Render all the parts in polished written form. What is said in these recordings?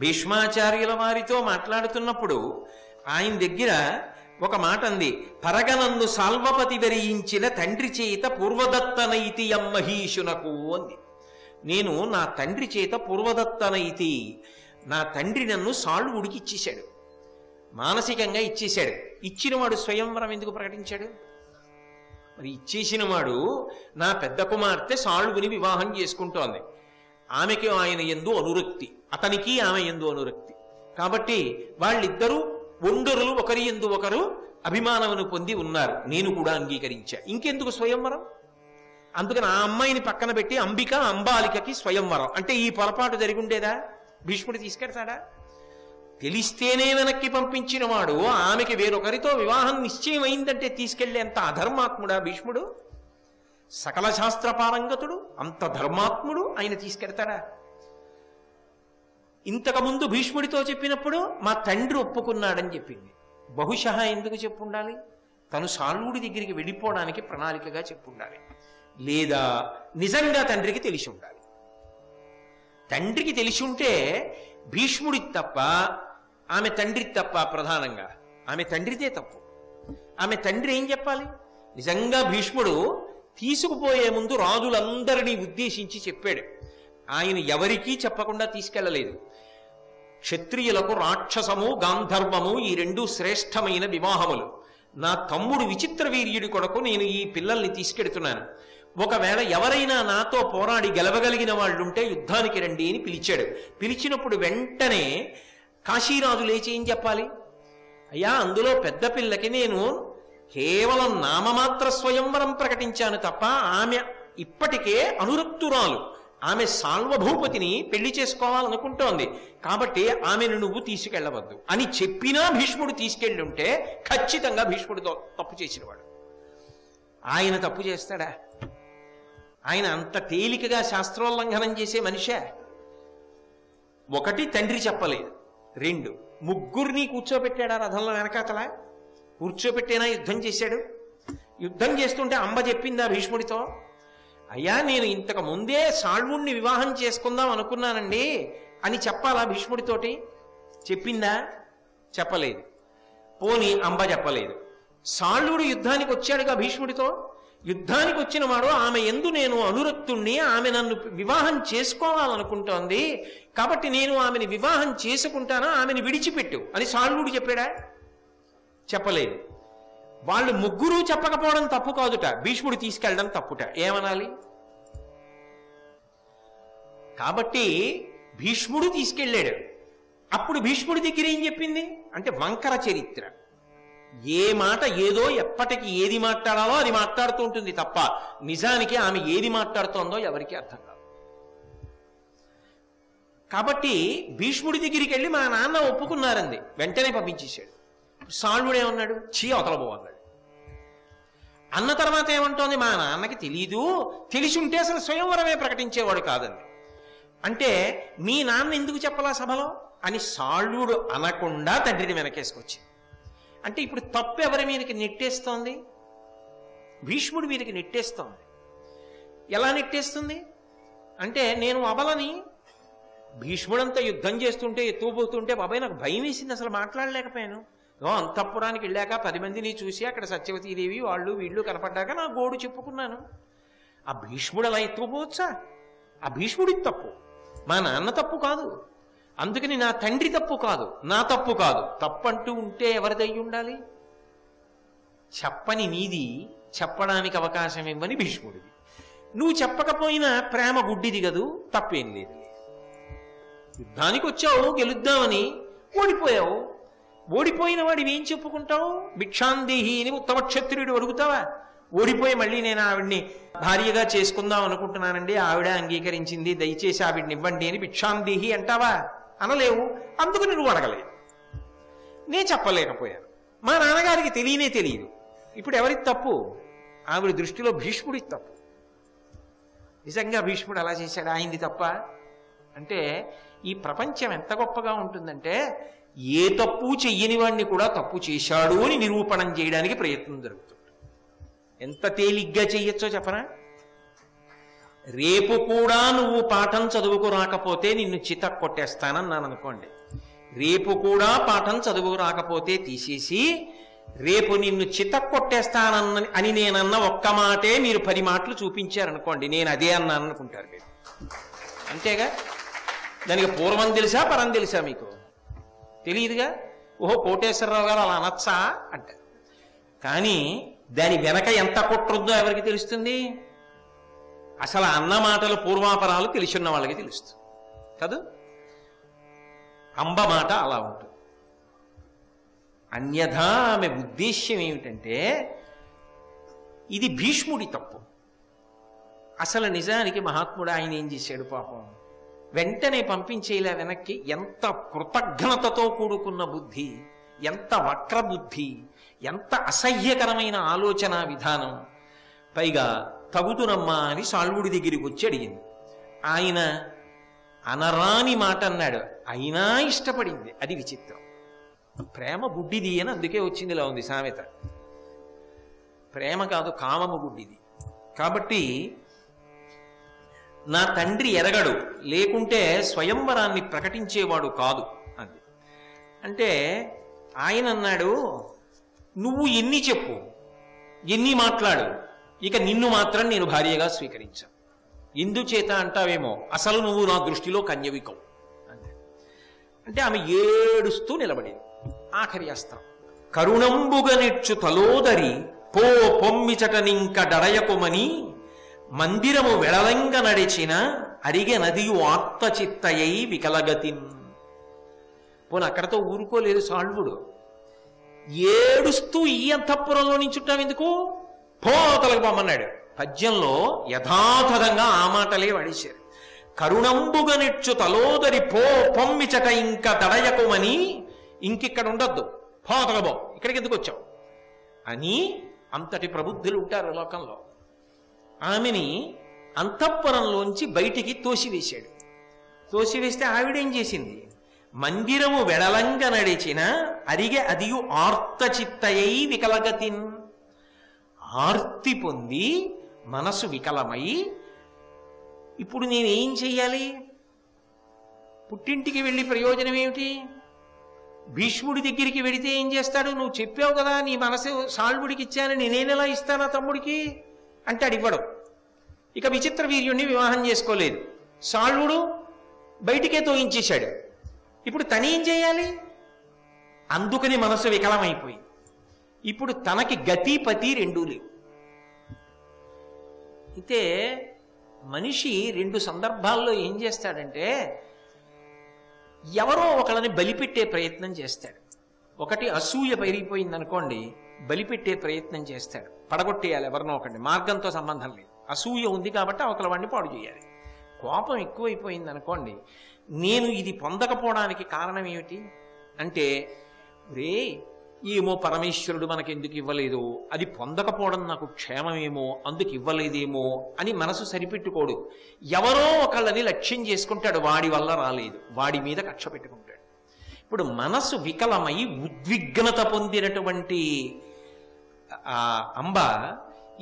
భీష్మాచార్యుల వారితో మాట్లాడుతున్నప్పుడు ఆయన దగ్గర ఒక మాట అంది, పరగనందు సాల్వపతి వరించిన తండ్రి చేత పూర్వదత్తనైతి అమ్మహీషునకు అంది. నేను నా తండ్రి చేత పూర్వదత్తనైతి, నా తండ్రి నన్ను సాల్వుడికి ఇచ్చేశాడు, మానసికంగా ఇచ్చేశాడు. ఇచ్చినవాడు స్వయంవరం ఎందుకు ప్రకటించాడు? మరి ఇచ్చేసిన వాడు నా పెద్ద కుమార్తె సాల్వుని వివాహం చేసుకుంటోంది, ఆమెకి ఆయన యందు అనురక్తి, అతనికి ఆమె యందు అనురక్తి. కాబట్టి వాళ్ళిద్దరూ ఒండరులు ఒకరి యందు ఒకరు అభిమానమును పొంది ఉన్నారు, నేను కూడా అంగీకరించా. ఇంకెందుకు స్వయంవరం? అందుకని ఆ అమ్మాయిని పక్కన పెట్టి అంబిక అంబాలికకి స్వయంవరం అంటే ఈ పొరపాటు జరిగి ఉండేదా? భీష్ముడు తీసుకెడతాడా? తెలిస్తేనే వెనక్కి పంపించిన వాడు ఆమెకి వేరొకరితో వివాహం నిశ్చయం అయిందంటే తీసుకెళ్లేంత అధర్మాత్ముడా భీష్ముడు? సకల శాస్త్ర పారంగతుడు, అంత ధర్మాత్ముడు, ఆయన తీసుకెడతాడా? ఇంతకుముందు భీష్ముడితో చెప్పినప్పుడు మా తండ్రి ఒప్పుకున్నాడని చెప్పింది. బహుశా ఎందుకు చెప్పుండాలి? తను సాల్వుడి దగ్గరికి వెళ్ళిపోవడానికి ప్రణాళికగా చెప్పుండాలి, లేదా నిజంగా తండ్రికి తెలిసి ఉండాలి. తండ్రికి తెలిసి ఉంటే భీష్ముడికి తప్ప ఆమె తండ్రికి తప్ప, ప్రధానంగా ఆమె తండ్రిదే తప్పు. ఆమె తండ్రి ఏం చెప్పాలి? నిజంగా భీష్ముడు తీసుకుపోయే ముందు రాజులందరినీ ఉద్దేశించి చెప్పాడు, ఆయన ఎవరికీ చెప్పకుండా తీసుకెళ్లలేదు. క్షత్రియులకు రాక్షసము గాంధర్వము ఈ రెండు శ్రేష్టమైన వివాహములు, నా తమ్ముడు విచిత్ర వీర్యుడి కొరకు నేను ఈ పిల్లల్ని తీసుకెడుతున్నాను, ఒకవేళ ఎవరైనా నాతో పోరాడి గెలవగలిగిన వాళ్ళుంటే యుద్ధానికి రండి అని పిలిచాడు. పిలిచినప్పుడు వెంటనే కాశీరాజు లేచి ఏం చెప్పాలి? అయ్యా, అందులో పెద్ద పిల్లకి నేను కేవలం నామమాత్ర స్వయంవరం ప్రకటించాను తప్ప ఆమె ఇప్పటికే అనురక్తురాలు, ఆమె సాల్వభూపతిని పెళ్లి చేసుకోవాలనుకుంటోంది, కాబట్టి ఆమెను నువ్వు తీసుకెళ్లవద్దు అని చెప్పినా భీష్ముడు తీసుకెళ్ళి ఉంటే ఖచ్చితంగా భీష్ముడితో తప్పు చేసినవాడు. ఆయన తప్పు చేస్తాడా? ఆయన అంత తేలికగా శాస్త్రోల్లంఘనం చేసే మనిషే? ఒకటి, తండ్రి చెప్పలేదు. రెండు, ముగ్గురిని కూర్చోబెట్టాడా రథంలో వెనకాతల? కూర్చోబెట్టేనా యుద్ధం చేశాడు? యుద్ధం చేస్తుంటే అంబ చెప్పిందా భీష్ముడితో, అయ్యా నేను ఇంతకు ముందే సాల్వుణ్ణి వివాహం చేసుకుందాం అనుకున్నానండి అని చెప్పాలా భీష్ముడితోటి? చెప్పిందా? చెప్పలేదు. పోనీ అంబ చెప్పలేదు. సాల్వుడు యుద్ధానికి వచ్చాడుగా భీష్ముడితో, యుద్ధానికి వచ్చిన వాడు ఆమె యందు నేను అనురక్తుణ్ణి, ఆమె నన్ను వివాహం చేసుకోవాలనుకుంటోంది, కాబట్టి నేను ఆమెని వివాహం చేసుకుంటానా, ఆమెను విడిచిపెట్టు అని సాల్వుడు చెప్పాడా? చెప్పలేదు. వాళ్ళు ముగ్గురు చెప్పకపోవడం తప్పు కాదుట, భీష్ముడు తీసుకెళ్ళడం తప్పుట. ఏమనాలి? కాబట్టి భీష్ముడు తీసుకెళ్ళాడు. అప్పుడు భీష్ముడి దగ్గర ఏం చెప్పింది అంటే వంకర చరిత్ర. ఏ మాట ఏదో ఎప్పటికి ఏది మాట్లాడాలో అది మాట్లాడుతూ ఉంటుంది తప్ప నిజానికి ఆమె ఏది మాట్లాడుతోందో ఎవరికి అర్థం కాదు. కాబట్టి భీష్ముడి దగ్గరికి వెళ్ళి మా నాన్న ఒప్పుకున్నారంది, వెంటనే పంపించేశాడు. సాల్వుడే ఉన్నాడు, చీ అవతల పో అన్నాడు. అన్న తర్వాత ఏమంటోంది, మా నాన్నకి తెలీదు, తెలిసి ఉంటే అసలు స్వయంవరమే ప్రకటించేవాడు కాదండి. అంటే మీ నాన్న ఎందుకు చెప్పలా సభలో అని సాల్వుడు అనకుండా తండ్రిని వెనకేసుకొచ్చింది. అంటే ఇప్పుడు తప్పు ఎవరి మీదకి నెట్టేస్తోంది? భీష్ముడి మీదకి నెట్టేస్తోంది. ఎలా నెట్టేస్తుంది అంటే, నేను అబలని, భీష్ముడంతా యుద్ధం చేస్తుంటే ఎత్తుకుపోతుంటే బాబాయ్ నాకు భయం వేసింది, అసలు మాట్లాడలేకపోయాను. అంతఃపురానికి వెళ్ళాక 10 మందిని చూసి అక్కడ సత్యవతీదేవి వాళ్ళు వీళ్ళు కనపడ్డాక నా గోడు చెప్పుకున్నాను. ఆ భీష్ముడు అలా ఎత్తుకుపోవచ్చా? ఆ భీష్ముడికి తప్పు, మా నాన్న తప్పు కాదు. అందుకని నా తండ్రి తప్పు కాదు, నా తప్పు కాదు. తప్పంటూ ఉంటే ఎవరిదై ఉండాలి? చెప్పని నీది, చెప్పడానికి అవకాశం ఇవ్వని భీష్ముడిది. నువ్వు చెప్పకపోయినా ప్రేమ గుడ్డిది కదూ, తప్పేం లేదు. యుద్ధానికి వచ్చావు గెలుద్దామని, ఓడిపోయావు. ఓడిపోయిన వాడివి ఏం చెప్పుకుంటావు? భిక్షాందేహి అని ఉత్తమ క్షత్రియుడు అడుగుతావా? ఓడిపోయి మళ్ళీ నేను ఆవిడ్ని భార్యగా చేసుకుందాం అనుకుంటున్నానండి, ఆవిడ అంగీకరించింది, దయచేసి ఆవిడ్ని ఇవ్వండి అని భిక్షాందేహి అంటావా? అనలేవు. అందుకు నువ్వు అడగలేదు, నేను చెప్పలేకపోయాను. మా నాన్నగారికి తెలియదు. ఇప్పుడు ఎవరికి తప్పు? ఆవిడ దృష్టిలో భీష్ముడికి తప్పు. నిజంగా భీష్ముడు అలా చేశాడు, ఆయనది తప్ప? అంటే ఈ ప్రపంచం ఎంత గొప్పగా ఉంటుందంటే ఏ తప్పు చెయ్యని వాడిని కూడా తప్పు చేశాడు అని నిరూపణం చేయడానికి ప్రయత్నం జరుగుతుంది. ఎంత తేలిగ్గా చెయ్యొచ్చో చెప్పనా? రేపు కూడా నువ్వు పాఠం చదువుకు రాకపోతే నిన్ను చిత కొట్టేస్తానన్నాను అనుకోండి. రేపు కూడా పాఠం చదువుకు రాకపోతే తీసేసి రేపు నిన్ను చిత కొట్టేస్తానన్న అని నేనన్న ఒక్క మాటే మీరు 10 మాటలు చూపించారనుకోండి, నేను అదే అన్నాను అనుకుంటారు మీరు. అంతేగా? దానికి పూర్వం తెలుసా పరం తెలుసా? మీకు తెలియదుగా. ఓహో కోటేశ్వరరావు గారు అలా అనొచ్చా అంటారు. కానీ దాని వెనక ఎంత కుట్రొద్దో ఎవరికి తెలుస్తుంది? అసలు అన్న మాటలు పూర్వాపరాలు తెలిసిన వాళ్ళకి తెలుస్తుంది కాదు. అంబ మాట అలా ఉంటుంది. అన్యథా ఆమె ఉద్దేశ్యం ఏమిటంటే ఇది భీష్ముడి తప్పు. అసలు నిజానికి మహాత్ముడు ఆయన ఏం చేశాడు పాపం, వెంటనే పంపించేలా వెనక్కి. ఎంత కృతజ్ఞతతో కూడుకున్న బుద్ధి, ఎంత వక్ర బుద్ధి, ఎంత అసహ్యకరమైన ఆలోచన విధానం. పైగా తగుతునమ్మా అని సాల్వుడి దగ్గరికి వచ్చి అడిగింది. ఆయన అనరాని మాట అన్నాడు, అయినా ఇష్టపడింది. అది విచిత్రం. ప్రేమ గుడ్డిది అని అందుకే వచ్చింది. ఇలా ఉంది సామెత. ప్రేమ కాదు, కామము గుడ్డిది. కాబట్టి నా తండ్రి ఎరగడు, లేకుంటే స్వయంవరాన్ని ప్రకటించేవాడు కాదు అంది. అంటే ఆయన అన్నాడు, నువ్వు ఎన్ని చెప్పు, ఎన్ని మాట్లాడు, ఇక నిన్ను మాత్రం నేను భార్యగా స్వీకరించాను. ఎందుచేత అంటావేమో, అసలు నువ్వు నా దృష్టిలో కన్యవికవు అంతే. అంటే ఆమె ఏడుస్తూ నిలబడింది. ఆఖరి అస్త్రం. కరుణంబుగ నెచ్చు తలోదరి పో పొమ్మిచటనింక డడయకుమని మందిరము వెడలంగ నడిచిన అరిగె నదియు ఆర్తచిత్తయై వికలగతిన్. పోను అక్కడతో ఊరుకోలేదు సాల్వుడు. ఏడుస్తూ ఈ అంతఃపురంలో నించుంటాం ఎందుకు, పోతలకు పొమ్మన్నాడు. పద్యంలో యథాతథంగా ఆ మాటలే వాడేశారు. కరుణంబుగ నెచ్చు తలోదరి పో పొమ్మిచట ఇంక దడయకుమని, ఇంకిక్కడ ఉండొద్దు, పోతలబో, ఇక్కడికి ఎందుకు వచ్చావు అని అంతటి ప్రబుద్ధులు ఉంటారు లోకంలో. ఆమెని అంతఃపురంలోంచి బయటికి తోసివేశాడు. తోసివేస్తే ఆవిడేం చేసింది, మందిరము వెడలంగ నడిచిన అరిగె అదియు ఆర్తచిత్తయై వికలగతిన్. ఆర్తి పొంది మనసు వికలమై, ఇప్పుడు నేనేం చెయ్యాలి? పుట్టింటికి వెళ్ళి ప్రయోజనం ఏమిటి? భీష్ముడి దగ్గరికి వెడితే ఏం చేస్తాడు? నువ్వు చెప్పావు కదా నీ మనసు సాల్వుడికి ఇచ్చానని, నేనెలా ఇస్తానా తమ్ముడికి అంటాడు, ఇవ్వడు. ఇక విచిత్ర వీర్యుణ్ణి వివాహం చేసుకోలేదు, సాల్వుడు బయటికే తోయించేశాడు. ఇప్పుడు తనేం చేయాలి? అందుకని మనసు వికలమైపోయింది. ఇప్పుడు తనకి గతి పతి రెండూ లేవు. అయితే మనిషి 2 సందర్భాల్లో ఏం చేస్తాడంటే, ఎవరో ఒకళ్ళని బలిపెట్టే ప్రయత్నం చేస్తాడు. ఒకటి అసూయ పెరిగిపోయింది అనుకోండి, బలిపెట్టే ప్రయత్నం చేస్తాడు, పడగొట్టేయాలి ఎవరినో ఒకటి, మార్గంతో సంబంధం లేదు. అసూయ ఉంది కాబట్టి అవతల వాడిని పాడు చేయాలి. కోపం ఎక్కువైపోయింది అనుకోండి, నేను ఇది పొందకపోవడానికి కారణం ఏమిటి అంటే, రే ఏమో పరమేశ్వరుడు మనకెందుకు ఇవ్వలేదు, అది పొందకపోవడం నాకు క్షేమమేమో అందుకు ఇవ్వలేదేమో అని మనసు సరిపెట్టుకోడు. ఎవరో ఒకళ్ళని లక్ష్యం చేసుకుంటాడు, వాడి వల్ల రాలేదు, వాడి మీద కక్ష పెట్టుకుంటాడు. ఇప్పుడు మనసు వికలమై ఉద్విగ్నత పొందినటువంటి అంబ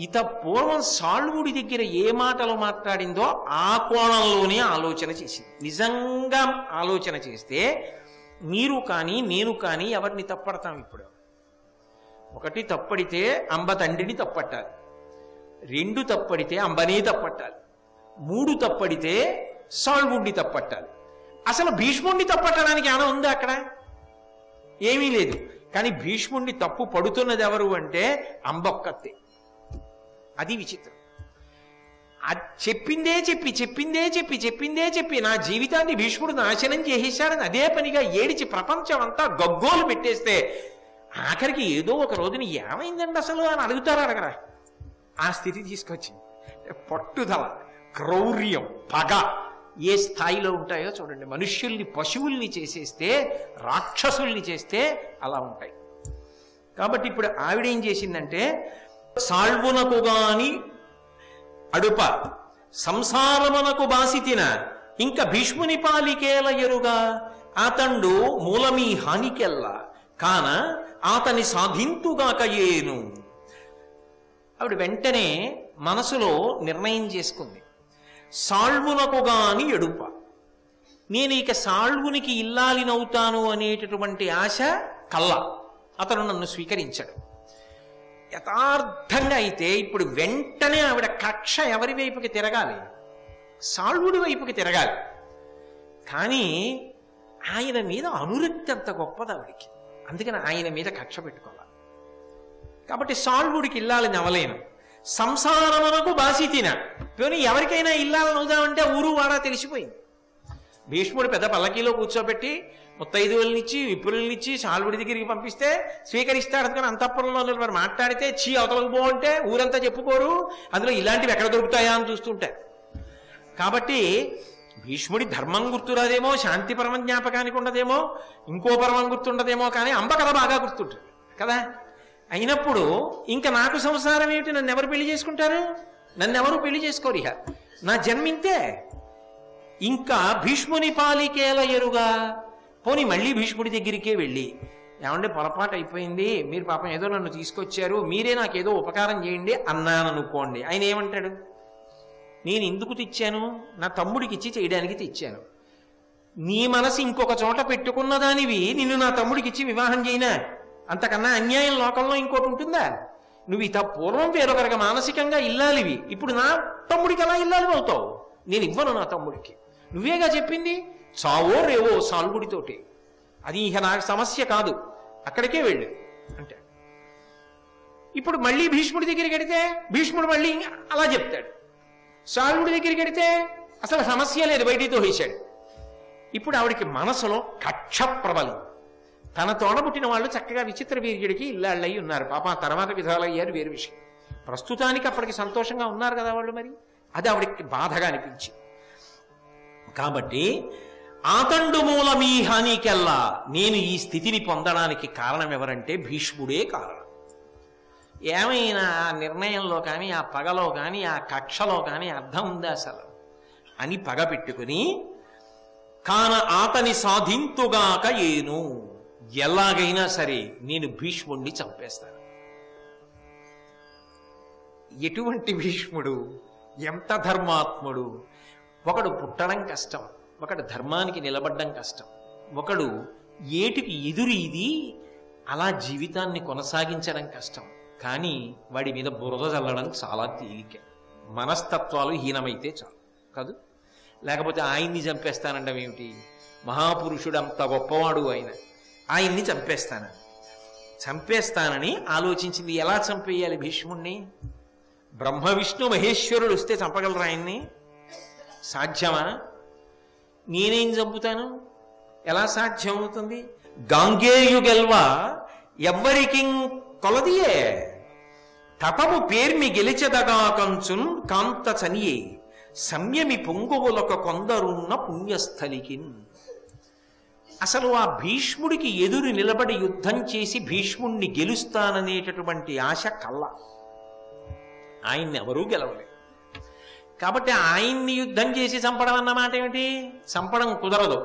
ఇత పూర్వం సాల్వుడి దగ్గర ఏ మాటలు మాట్లాడిందో ఆ కోణంలోనే ఆలోచన చేసింది. నిజంగా ఆలోచన చేస్తే మీరు కానీ నేను కానీ ఎవరిని తప్పడతాం? ఇప్పుడు ఒకటి తప్పడితే అంబ తండ్రిని తప్పట్టాలి, 2 తప్పడితే అంబనే తప్పట్టాలి, 3 తప్పడితే సాల్వుడిని తప్పట్టాలి. అసలు భీష్ముడిని తప్పట్టడానికి ఏమైనా ఉందా అక్కడ? ఏమీ లేదు. కానీ భీష్ముడిని తప్పు పడుతున్నది ఎవరు అంటే అంబొక్కతే. అది విచిత్రం. చెప్పిందే చెప్పి నా జీవితాన్ని భీష్ముడు నాశనం చేసేశాడని అదే పనిగా ఏడిచి ప్రపంచం అంతా గగ్గోలు పెట్టేస్తే ఆఖరికి ఏదో ఒక రోజుని ఏమైందండి అసలు అని అడగరా? ఆ స్థితి తీసుకొచ్చింది. పట్టుదల, క్రౌర్యం, పగ ఏ స్థాయిలో ఉంటాయో చూడండి. మనుష్యుల్ని పశువుల్ని చేసేస్తే, రాక్షసుల్ని చేస్తే అలా ఉంటాయి. కాబట్టి ఇప్పుడు ఆవిడేం చేసిందంటే, సాల్వునకు గాని అడుప సంసారమునకు బాసితిన ఇంక భీష్ముని పాలికేల ఎరుగా ఆతండు మూలమీ హానికెల్ల కాన ఆతని సాధింతుగాక ఏను. ఆవిడ వెంటనే మనసులో నిర్ణయం చేసుకుంది. సాళ్వునకుగాని ఎడుప. నేను ఇక సాళ్వునికి ఇల్లాలినవుతాను అనేటటువంటి ఆశ కల్ల. అతను నన్ను స్వీకరించాడు. యథార్థంగా అయితే ఇప్పుడు వెంటనే ఆవిడ కక్ష ఎవరి వైపుకి తిరగాలి? సాళ్వుడి వైపుకి తిరగాలి. కానీ ఆయన మీద అనురక్తి అంత గొప్పది ఆవిడికి. అందుకని ఆయన మీద కక్ష పెట్టుకోవాలి. కాబట్టి సాళ్వుడికి ఇల్లాలని అవలేను. సంసారమునకు బాసితిన. పోనీ ఎవరికైనా ఇల్లాలని అవుదామంటే ఊరు వాడా తెలిసిపోయింది. భీష్ముడు పెద్ద పల్లకీలో కూర్చోబెట్టి ముత్తైదువులనిచ్చి విపురులనిచ్చి సాళ్వుడి దగ్గరికి పంపిస్తే స్వీకరిస్తాడు. కానీ అంతఃపురంలో మరి మాట్లాడితే చీ అవతలకు పో అంటే ఊరంతా చెప్పుకోరు. అందులో ఇలాంటివి ఎక్కడ దొరుకుతాయా అని చూస్తుంటారు. కాబట్టి భీష్ముడి ధర్మం గుర్తురాదేమో, శాంతి పరమ జ్ఞాపకానికి ఉండదేమో, ఇంకో పరమం గుర్తుండదేమో, కానీ అంబ కథ బాగా గుర్తుంటుంది కదా. అయినప్పుడు ఇంకా నాకు సంసారం ఏమిటి? నన్ను ఎవరు పెళ్లి చేసుకుంటారు? నన్ను ఎవరు పెళ్లి చేసుకోరు. ఇక నా జన్మింతే. ఇంకా భీష్ముని పాలికేల ఎరుగా. పోనీ మళ్ళీ భీష్ముడి దగ్గరికే వెళ్ళి, ఏమంటే పొరపాటు అయిపోయింది, మీరు పాపం ఏదో నన్ను తీసుకొచ్చారు, మీరే నాకేదో ఉపకారం చేయండి అన్నాను అనుకోండి. ఆయన ఏమంటాడు? నేను ఎందుకు తెచ్చాను? నా తమ్ముడికి ఇచ్చి చేయడానికి తెచ్చాను. నీ మనసు ఇంకొక చోట పెట్టుకున్న దానివి నిన్ను నా తమ్ముడికి ఇచ్చి వివాహం చేయనా? అంతకన్నా అన్యాయం లోకంలో ఇంకోటి ఉంటుందా? నువ్వు ఇత పూర్వం వేరొకరికి మానసికంగా ఇల్లాలివి, ఇప్పుడు నా తమ్ముడికి అలా ఇల్లాలి అవుతావు. నేను ఇవ్వను నా తమ్ముడికి. నువ్వేగా చెప్పింది, చావో రేవో సాల్వుడితోటి, అది ఇక నాకు సమస్య కాదు, అక్కడికే వెళ్ళు అంటే. ఇప్పుడు మళ్ళీ భీష్ముడి దగ్గరికి వెడితే భీష్ముడు మళ్ళీ అలా చెప్తాడు. సాల్వుడి దగ్గరికి వెడితే అసలు సమస్య లేదు, బయటితో వేశాడు. ఇప్పుడు ఆవిడికి మనసులో కక్ష ప్రబలం. తన తోడబుట్టిన వాళ్ళు చక్కగా విచిత్ర వీర్యుడికి ఇల్లాళ్ళయి ఉన్నారు. పాప తర్వాత విధాలయ్యారు, వేరు విషయం. ప్రస్తుతానికి అప్పటికి సంతోషంగా ఉన్నారు కదా వాళ్ళు. మరి అది ఆవిడికి బాధగా అనిపించి, కాబట్టి ఆతండు మూలమీ హానికెల్లా, నేను ఈ స్థితిని పొందడానికి కారణం ఎవరంటే భీష్ముడే కారణం. ఏమైనా ఆ నిర్ణయంలో కానీ, ఆ పగలో కానీ, ఆ కక్షలో కానీ అర్థం ఉందా అసలు అని పగ పెట్టుకుని, కాన ఆతని సాధింతుగాక ఏను, ఎలాగైనా సరే నేను భీష్ముడిని చంపేస్తాను. ఎటువంటి భీష్ముడు, ఎంత ధర్మాత్ముడు! ఒకడు పుట్టడం కష్టం, ఒకడు ధర్మానికి నిలబడ్డం కష్టం, ఒకడు ఏటికి ఎదురు ఇది అలా జీవితాన్ని కొనసాగించడం కష్టం. కానీ వాడి మీద బురద చల్లడం చాలా తేలిక. మనస్తత్వాలు హీనమైతే చాలు కాదు. లేకపోతే ఆయన్ని చంపేస్తానండం ఏమిటి? మహాపురుషుడు అంత గొప్పవాడు ఆయన్ని చంపేస్తానని ఆలోచించింది. ఎలా చంపేయాలి భీష్ముణ్ణి? బ్రహ్మ విష్ణు మహేశ్వరుడు వస్తే చంపగలరా ఆయన్ని? సాధ్యమా? నేనేం చంపుతాను? ఎలా సాధ్యం అవుతుంది? గాంగేయు గెల్వ ఎవ్వరికి కొలదియే, తపము పేర్మి గెలిచెదగా కంచున్ కాంత చనియే, సంయమి పొంగువులొక కొందరున్న పుణ్యస్థలికి. అసలు ఆ భీష్ముడికి ఎదురు నిలబడి యుద్ధం చేసి భీష్ముణ్ణి గెలుస్తాననేటటువంటి ఆశ కల్ల. ఆయన్ని ఎవరూ గెలవలేదు. కాబట్టి ఆయన్ని యుద్ధం చేసి చంపడం అన్నమాట ఏమిటి? చంపడం కుదరదు.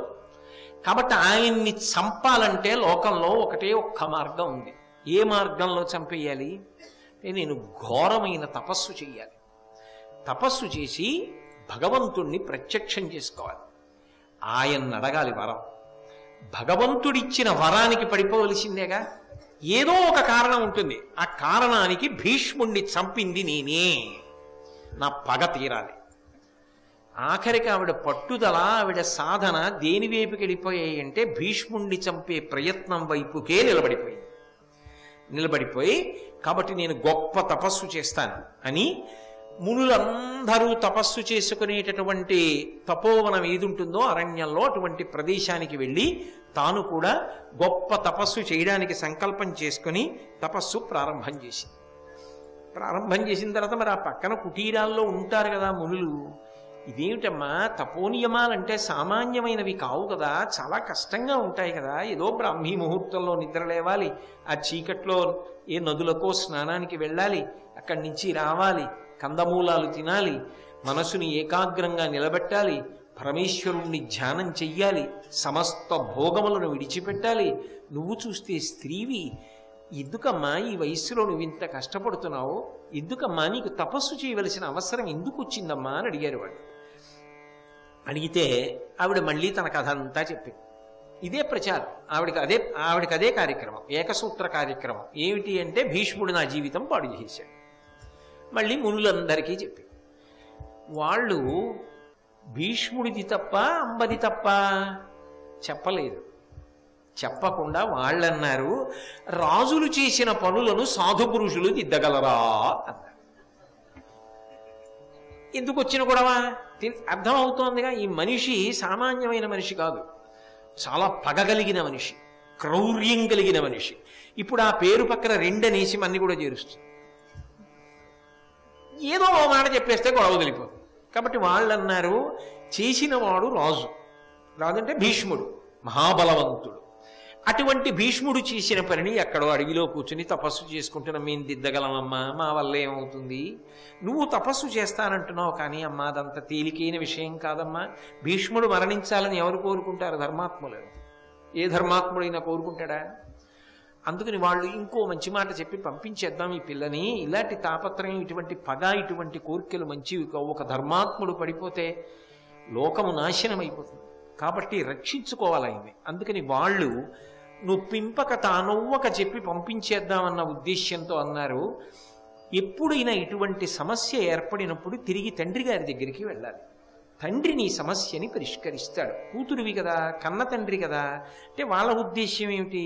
కాబట్టి ఆయన్ని చంపాలంటే లోకంలో ఒకటే ఒక్క మార్గం ఉంది. ఏ మార్గంలో చంపేయాలి? నేను ఘోరమైన తపస్సు చెయ్యాలి. తపస్సు చేసి భగవంతుణ్ణి ప్రత్యక్షం చేసుకోవాలి. ఆయన్ని అడగాలి వరం. భగవంతుడిచ్చిన వరానికి పడిపోవలసిందేగా. ఏదో ఒక కారణం ఉంటుంది. ఆ కారణానికి భీష్ముణ్ణి చంపింది నేనే, నా పగ తీరాలి. ఆఖరికి ఆవిడ పట్టుదల, ఆవిడ సాధన దేని వైపుకి వెళ్ళిపోయాయి అంటే భీష్ముణ్ణి చంపే ప్రయత్నం వైపుకే నిలబడిపోయి కాబట్టి నేను గొప్ప తపస్సు చేస్తాను అని మునులందరూ తపస్సు చేసుకునేటటువంటి తపోవనం ఏదుంటుందో అరణ్యంలో అటువంటి ప్రదేశానికి వెళ్ళి తాను కూడా గొప్ప తపస్సు చేయడానికి సంకల్పం చేసుకుని తపస్సు ప్రారంభం చేసిన తర్వాత మరి ఆ పక్కన కుటీరాల్లో ఉంటారు కదా మునులు. ఇదేమిటమ్మా, తపోనియమాలంటే సామాన్యమైనవి కావు కదా, చాలా కష్టంగా ఉంటాయి కదా. ఏదో బ్రాహ్మీ ముహూర్తంలో నిద్ర లేవాలి, ఆ చీకట్లో ఏ నదులకో స్నానానికి వెళ్ళాలి, అక్కడి నుంచి రావాలి, కందమూలాలు తినాలి, మనసుని ఏకాగ్రంగా నిలబెట్టాలి, పరమేశ్వరుణ్ణి ధ్యానం చెయ్యాలి, సమస్త భోగములను విడిచిపెట్టాలి. నువ్వు చూస్తే స్త్రీవి, ఎందుకమ్మా ఈ వయస్సులో నువ్వు ఇంత కష్టపడుతున్నావు? ఎందుకమ్మా నీకు తపస్సు చేయవలసిన అవసరం ఎందుకు వచ్చిందమ్మా అని అడిగారు వాళ్ళు. అడిగితే ఆవిడ మళ్ళీ తన కథ అంతా చెప్పింది. ఇదే ప్రచారం ఆవిడకి అదే కార్యక్రమం, ఏకసూత్ర కార్యక్రమం. ఏమిటి అంటే భీష్ముడు నా జీవితం పాడు చేశాడు. మళ్ళీ మునులందరికీ చెప్పి వాళ్ళు భీష్ముడిది తప్ప అంబది తప్ప చెప్పలేదు. చెప్పకుండా వాళ్ళన్నారు, రాజులు చేసిన పనులను సాధు పురుషులు దిద్దగలరా అన్నారు. ఎందుకు వచ్చిన గొడవ అర్థమవుతోందిగా. ఈ మనిషి సామాన్యమైన మనిషి కాదు, చాలా పగగలిగిన మనిషి, క్రౌర్యం కలిగిన మనిషి. ఇప్పుడు ఆ పేరు పక్కన రెండనేసి మన్ని కూడా చేరుస్తుంది. ఏదో ఓ మాట చెప్పేస్తే గొడవ తెలిపోతుంది. కాబట్టి వాళ్ళన్నారు, చేసిన వాడు రాజు అంటే భీష్ముడు, మహాబలవంతుడు. అటువంటి భీష్ముడు చేసిన పనిని ఎక్కడో అడవిలో కూర్చుని తపస్సు చేసుకుంటున్న మేము దిద్దగలమమ్మా, మా వల్ల ఏమవుతుంది? నువ్వు తపస్సు చేస్తానంటున్నావు కానీ అమ్మా అదంత తేలికైన విషయం కాదమ్మా. భీష్ముడు మరణించాలని ఎవరు కోరుకుంటారు? ధర్మాత్ములు. ఏ ధర్మాత్ముడైనా కోరుకుంటాడా? అందుకని వాళ్ళు ఇంకో మంచి మాట చెప్పి పంపించేద్దాం ఈ పిల్లని. ఇలాంటి తాపత్రయం, ఇటువంటి పగ, ఇటువంటి కోరికలు మంచివి కావు. ఒక ధర్మాత్ముడు పడిపోతే లోకము నాశనం అయిపోతుంది. కాబట్టి రక్షించుకోవాలైంది. అందుకని వాళ్ళు నొప్పింపక తానొవ్వక చెప్పి పంపించేద్దామన్న ఉద్దేశ్యంతో అన్నారు, ఎప్పుడైనా ఇటువంటి సమస్య ఏర్పడినప్పుడు తిరిగి తండ్రి గారి దగ్గరికి వెళ్ళాలి. తండ్రి నీ సమస్యని పరిష్కరిస్తాడు. కూతురువి కదా, కన్న తండ్రి కదా. అంటే వాళ్ళ ఉద్దేశ్యం ఏమిటి?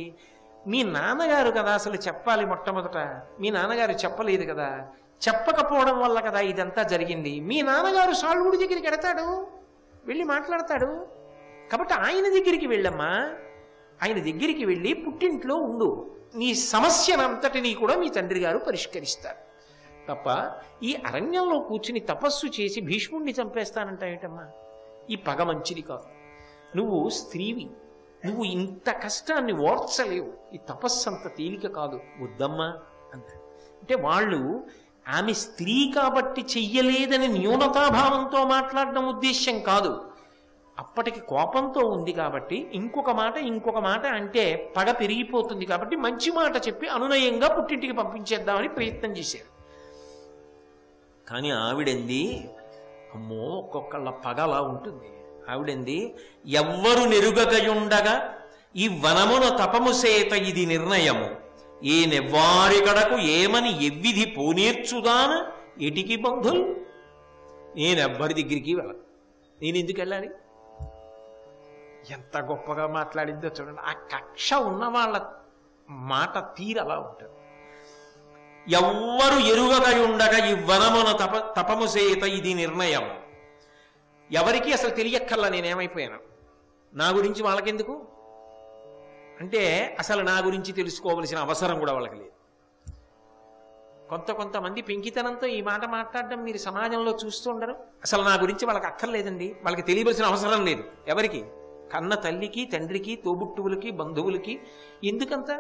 మీ నాన్నగారు కదా అసలు చెప్పాలి మొట్టమొదట. మీ నాన్నగారు చెప్పలేదు కదా, చెప్పకపోవడం వల్ల కదా ఇదంతా జరిగింది. మీ నాన్నగారు సాల్వుడి దగ్గరికి వెడతాడు, వెళ్ళి మాట్లాడతాడు. కాబట్టి ఆయన దగ్గరికి వెళ్ళమ్మా, ఆయన దగ్గరికి వెళ్ళి పుట్టింట్లో ఉండు. నీ సమస్యనంతటినీ కూడా మీ తండ్రి గారు పరిష్కరిస్తారు తప్ప ఈ అరణ్యంలో కూర్చుని తపస్సు చేసి భీష్ముడిని చంపేస్తానంటావేటమ్మా? ఈ పగ మంచిది కాదు. నువ్వు స్త్రీవి, నువ్వు ఇంత కష్టాన్ని ఓర్చలేవు. ఈ తపస్సు అంత తేలిక కాదు, వద్దమ్మా అంత. అంటే వాళ్ళు ఆమె స్త్రీ కాబట్టి చెయ్యలేదని న్యూనతాభావంతో మాట్లాడడం ఉద్దేశ్యం కాదు. అప్పటికి కోపంతో ఉంది కాబట్టి ఇంకొక మాట అంటే పగ పెరిగిపోతుంది కాబట్టి మంచి మాట చెప్పి అనునయంగా పుట్టింటికి పంపించేద్దామని ప్రయత్నం చేశారు. కానీ ఆవిడంది, అమ్మో ఒక్కొక్కళ్ళ పగలా ఉంటుంది. ఆవిడంది, ఎవ్వరు నెరుగకయుండగా ఈ వనమున తపము సేత ఇది నిర్ణయము, ఏ నెవ్వారి కడకు ఏమని ఎవ్విధి పోనేర్చుదాన ఎటికి బంధులు. నేనెవ్వరి దగ్గరికి వెళ్ళను. నేను ఎందుకు వెళ్ళాలి? ఎంత గొప్పగా మాట్లాడిందో చూడండి. ఆ కక్ష ఉన్న వాళ్ళ మాట తీరు అలా ఉంటుంది. ఎవ్వరు ఎరుగగా ఉండగా ఈ వనమున తపము సేత ఇది నిర్ణయం. ఎవరికి అసలు తెలియక్కల్లా నేనేమైపోయాను, నా గురించి వాళ్ళకెందుకు అంటే అసలు నా గురించి తెలుసుకోవలసిన అవసరం కూడా వాళ్ళకి లేదు. కొంతమంది పెంకితనంతో ఈ మాట మాట్లాడడం మీరు సమాజంలో చూస్తూ ఉండరు. అసలు నా గురించి వాళ్ళకి అక్కర్లేదండి, వాళ్ళకి తెలియవలసిన అవసరం లేదు. ఎవరికి? కన్న తల్లికి, తండ్రికి, తోబుట్టువులకి, బంధువులకి. ఎందుకంత?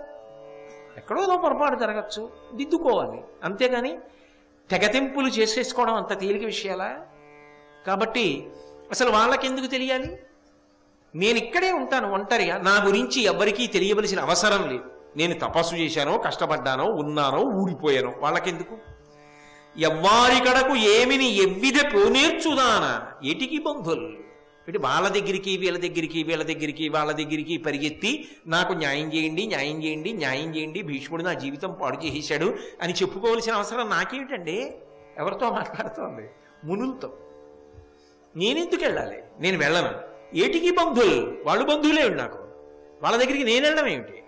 ఎక్కడో పొరపాటు జరగచ్చు, దిద్దుకోవాలి. అంతేగాని తెగతెంపులు చేసేసుకోవడం అంత తేలిక విషయాలా? కాబట్టి అసలు వాళ్ళకెందుకు తెలియాలి? నేను ఇక్కడే ఉంటాను ఒంటరిగా, నా గురించి ఎవ్వరికీ తెలియవలసిన అవసరం లేదు. నేను తపస్సు చేశానో, కష్టపడ్డానో, ఉన్నానో, ఊడిపోయానో, వాళ్ళకెందుకు? ఎవ్వారి కడకు ఏమిని ఎవ్విధ పోనేర్చుదానా ఎటికి బంధులు. ఇటు వాళ్ళ దగ్గరికి వీళ్ళ దగ్గరికి పరిగెత్తి నాకు న్యాయం చేయండి, భీష్ముడు నా జీవితం పాడు చేసేశాడు అని చెప్పుకోవాల్సిన అవసరం నాకేమిటండి? ఎవరితో మాట్లాడుతోంది? మునులతో. నేనెందుకు వెళ్ళాలి? నేను వెళ్ళను. ఏటికి బంధువులు, వాళ్ళు బంధువులే నాకు, వాళ్ళ దగ్గరికి నేను వెళ్ళడం ఏమిటి?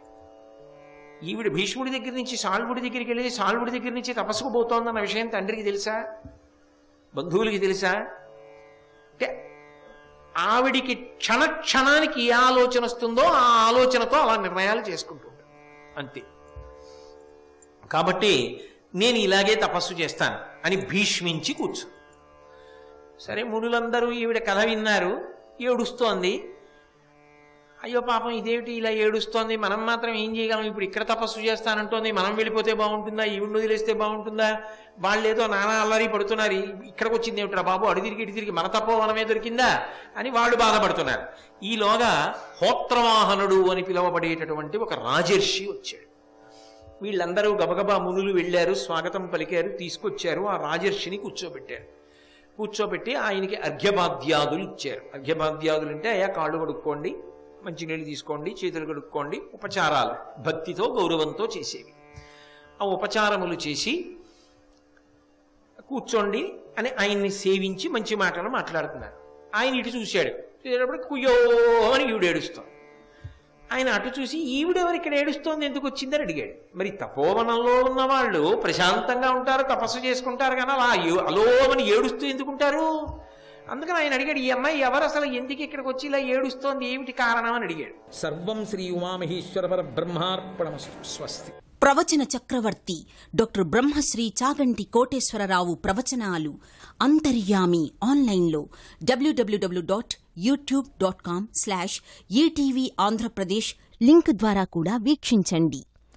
ఈవిడ భీష్ముడి దగ్గర నుంచి సాల్వుడి దగ్గరికి వెళ్ళి సాల్వుడి దగ్గర నుంచి తపస్సుకు పోతోందన్న విషయం తండ్రికి తెలుసా? బంధువులకి తెలుసా? అంటే ఆవిడికి క్షణానికి ఏ ఆలోచన వస్తుందో ఆ ఆలోచనతో అలా నిర్ణయాలు చేసుకుంటుంటాడు అంతే. కాబట్టి నేను ఇలాగే తపస్సు చేస్తాను అని భీష్మించి కూర్చో. సరే, మునులందరూ ఈవిడ కథ విన్నారు. ఏడుస్తోంది. అయ్యో పాపం ఇదేమిటి ఇలా ఏడుస్తోంది, మనం మాత్రం ఏం చేయగలం? ఇప్పుడు ఇక్కడ తపస్సు చేస్తానంటోంది, మనం వెళ్ళిపోతే బాగుంటుందా, ఈవిడ వదిలేస్తే బాగుంటుందా? వాళ్ళేదో నానా అల్లరి పడుతున్నారు, ఇక్కడికి వచ్చింది ఏమిట్రా బాబు, అడు తిరిగి మన తపోవనమే దొరికిందా అని వాళ్ళు బాధపడుతున్నారు. ఈలోగా హోత్రవాహనుడు అని పిలువబడేటటువంటి ఒక రాజర్షి వచ్చాడు. వీళ్ళందరూ గబగబా మునులు వెళ్ళారు, స్వాగతం పలికారు, తీసుకొచ్చారు. ఆ రాజర్షిని కూర్చోబెట్టారు. కూర్చోబెట్టి ఆయనకి అర్ఘ్యపాద్యాదులు ఇచ్చారు. అర్ఘ్యపాద్యాదులు అంటే అయ్యా కాళ్ళు కడుక్కోండి, మంచినీళ్ళు తీసుకోండి, చేతులు కడుక్కోండి, ఉపచారాలు భక్తితో గౌరవంతో చేసేవి. ఆ ఉపచారములు చేసి కూర్చోండి అని ఆయన్ని సేవించి మంచి మాటలు మాట్లాడుతున్నారు. ఆయన ఇటు చూశాడు, చూసేటప్పుడు కుయ్యో అని ఈవిడ ఏడుస్తాం. ఆయన అటు చూసి ఈవిడెవరు ఇక్కడ ఏడుస్తోంది, ఎందుకు వచ్చిందని అడిగాడు. మరి తపోవనంలో ఉన్న వాళ్ళు ప్రశాంతంగా ఉంటారు, తపస్సు చేసుకుంటారు, కానీ అలా అలోమని ఏడుస్తూ ఎందుకుంటారు? అందుకని ఆయన అడిగాడు, ఈ అమ్మాయి ఎవరు అసలు, ఎందుకు ఇక్కడికి వచ్చి ఇలా ఏడుస్తోంది, ఏమిటి కారణం అని అడిగాడు. సర్వం శ్రీ ఉమామహేశ్వర బ్రహ్మార్పణమస్తు. స్వస్తి. ప్రవచన చక్రవర్తి డాక్టర్ బ్రహ్మశ్రీ చాగంటి కోటేశ్వరరావు ప్రవచనాలు అంతర్యామి ఆన్లైన్లో www.youtube.com/ETV ఆంధ్రప్రదేశ్ లింక్ ద్వారా కూడా వీక్షించండి.